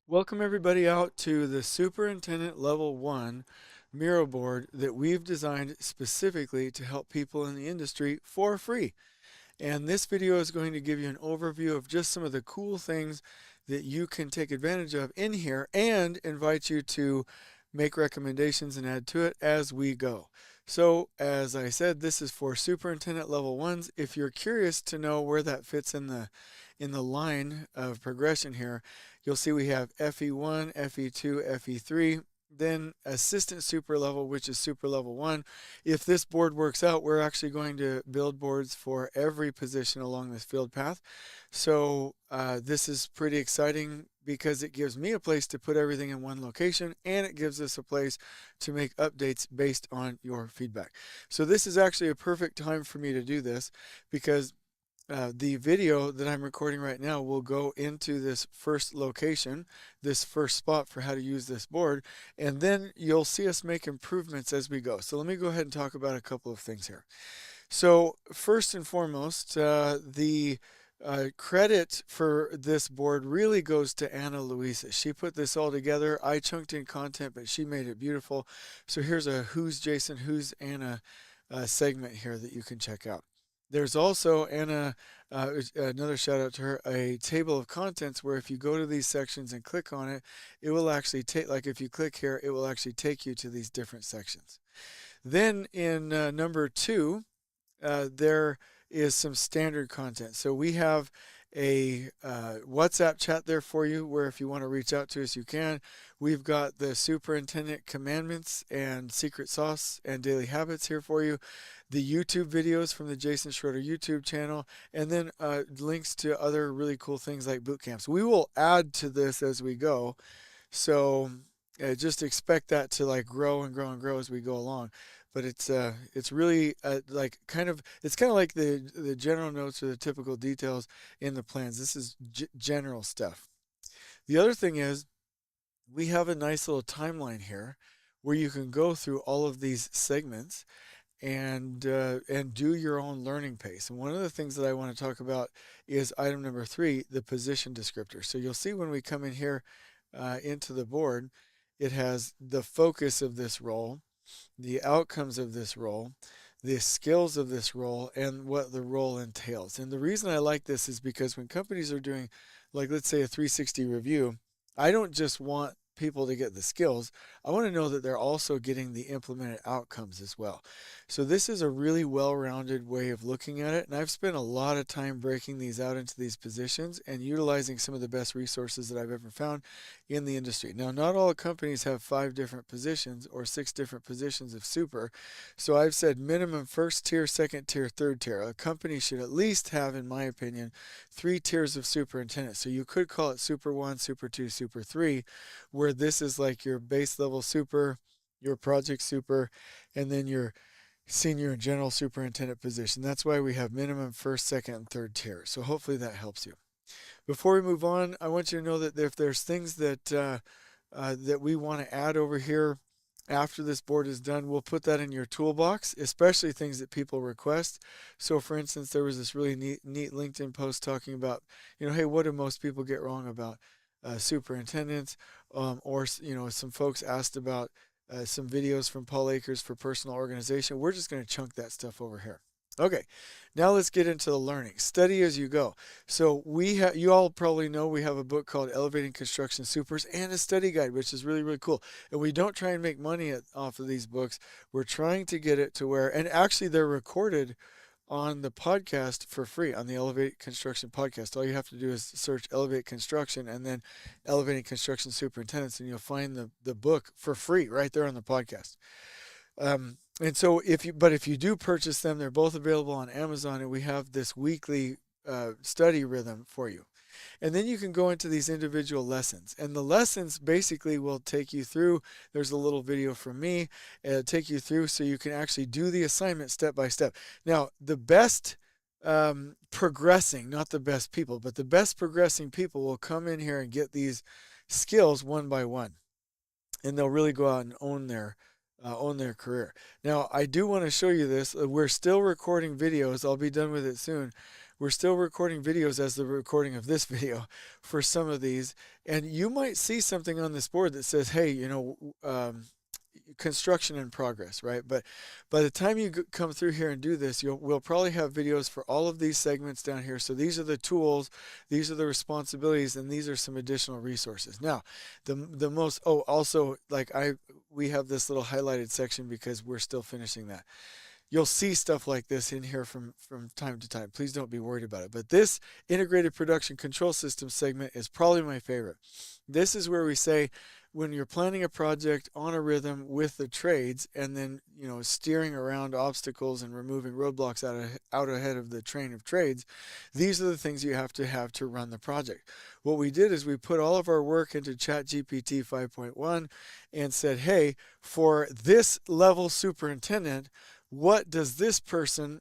Welcome everybody out to the Superintendent Level 1 Miro Board that we've designed specifically to help people in the industry for free. And this video is going to give you an overview of just some of the cool things that you can take advantage of in here and invite you to make recommendations and add to it as we go. So as I said, this is for Superintendent Level 1s. If you're curious to know where that fits in the line of progression here, you'll see we have FE1, FE2, FE3, then Assistant Super Level, which is Super Level 1. If this board works out, we're actually going to build boards for every position along this field path. So this is pretty exciting because it gives me a place to put everything in one location, and it gives us a place to make updates based on your feedback. So this is actually a perfect time for me to do this because the video that I'm recording right now will go into this first location, this first spot for how to use this board, and then you'll see us make improvements as we go. So let me go ahead and talk about a couple of things here. So first and foremost, the credit for this board really goes to Anna Louisa. She put this all together. I chunked in content, but she made it beautiful. So here's a Who's Jason, Who's Anna segment here that you can check out. There's also Anna, another shout out to her, a table of contents where if you go to these sections and click on it, it will actually take, like if you click here, it will actually take you to these different sections. Then in number 2, there is some standard content. So we have a WhatsApp chat there for you where if you want to reach out to us, you can. We've got the Superintendent Commandments and Secret Sauce and Daily Habits here for you. The YouTube videos from the Jason Schroeder YouTube channel, and then links to other really cool things like bootcamps. We will add to this as we go. So just expect that to like grow and grow and grow as we go along. But it's really like it's kind of like the general notes or the typical details in the plans. This is general stuff. The other thing is we have a nice little timeline here where you can go through all of these segments and do your own learning pace. And one of the things that I want to talk about is item number 3, the position descriptor. So you'll see when we come in here into the board, it has the focus of this role, the outcomes of this role, the skills of this role, and what the role entails. And the reason I like this is because when companies are doing, like let's say a 360 review, I don't just want people to get the skills. I want to know that they're also getting the implemented outcomes as well. So this is a really well-rounded way of looking at it, and I've spent a lot of time breaking these out into these positions and utilizing some of the best resources that I've ever found in the industry. Now, not all companies have 5 different positions or 6 different positions of super, so I've said minimum first tier, second tier, third tier. A company should at least have, in my opinion, 3 tiers of superintendent. So you could call it Super 1, Super 2, Super 3, where this is like your base level super, your project super, and then your senior and general superintendent position. That's why we have minimum first, second, and third tier. So hopefully that helps you. Before we move on, I want you to know that if there's things that that we want to add over here after this board is done, we'll put that in your toolbox, especially things that people request. So for instance, there was this really neat LinkedIn post talking about, hey, what do most people get wrong about superintendents? Or, some folks asked about some videos from Paul Akers for personal organization. We're just going to chunk that stuff over here. Okay, now let's get into the learning. Study as you go. So you all probably know we have a book called Elevating Construction Supers and a study guide, which is really, really cool. And we don't try and make money off of these books. We're trying to get it to where, and actually they're recorded on the podcast for free on the Elevate Construction podcast. All you have to do is search Elevate Construction and then Elevating Construction Superintendents, and you'll find the book for free right there on the podcast. And so if you do purchase them, they're both available on Amazon, and we have this weekly study rhythm for you. And then you can go into these individual lessons, and the lessons basically will take you through. There's a little video from me, take you through so you can actually do the assignment step by step. Now, the best progressing, not the best people, but the best progressing people will come in here and get these skills one by one, and they'll really go out and own their career. Now, I do want to show you this. We're still recording videos. I'll be done with it soon, We're still recording videos as the recording of this video for some of these. And you might see something on this board that says, hey, construction in progress, right? But by the time you come through here and do this, we'll probably have videos for all of these segments down here. So these are the tools, these are the responsibilities, and these are some additional resources. Now, the most, also, like we have this little highlighted section because we're still finishing that. You'll see stuff like this in here from time to time. Please don't be worried about it. But this integrated production control system segment is probably my favorite. This is where we say, when you're planning a project on a rhythm with the trades, and then steering around obstacles and removing roadblocks out ahead of the train of trades, these are the things you have to run the project. What we did is we put all of our work into ChatGPT 5.1 and said, hey, for this level superintendent, what does this person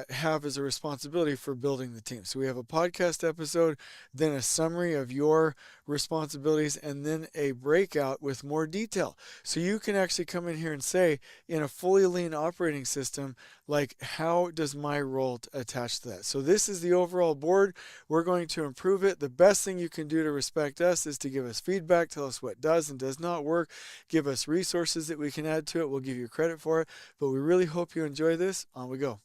have as a responsibility for building the team? So we have a podcast episode, then a summary of your responsibilities, and then a breakout with more detail. So you can actually come in here and say, in a fully lean operating system, like, how does my role attach to that? So this is the overall board. We're going to improve it. The best thing you can do to respect us is to give us feedback, tell us what does and does not work, give us resources that we can add to it. We'll give you credit for it. But we really hope you enjoy this. On we go.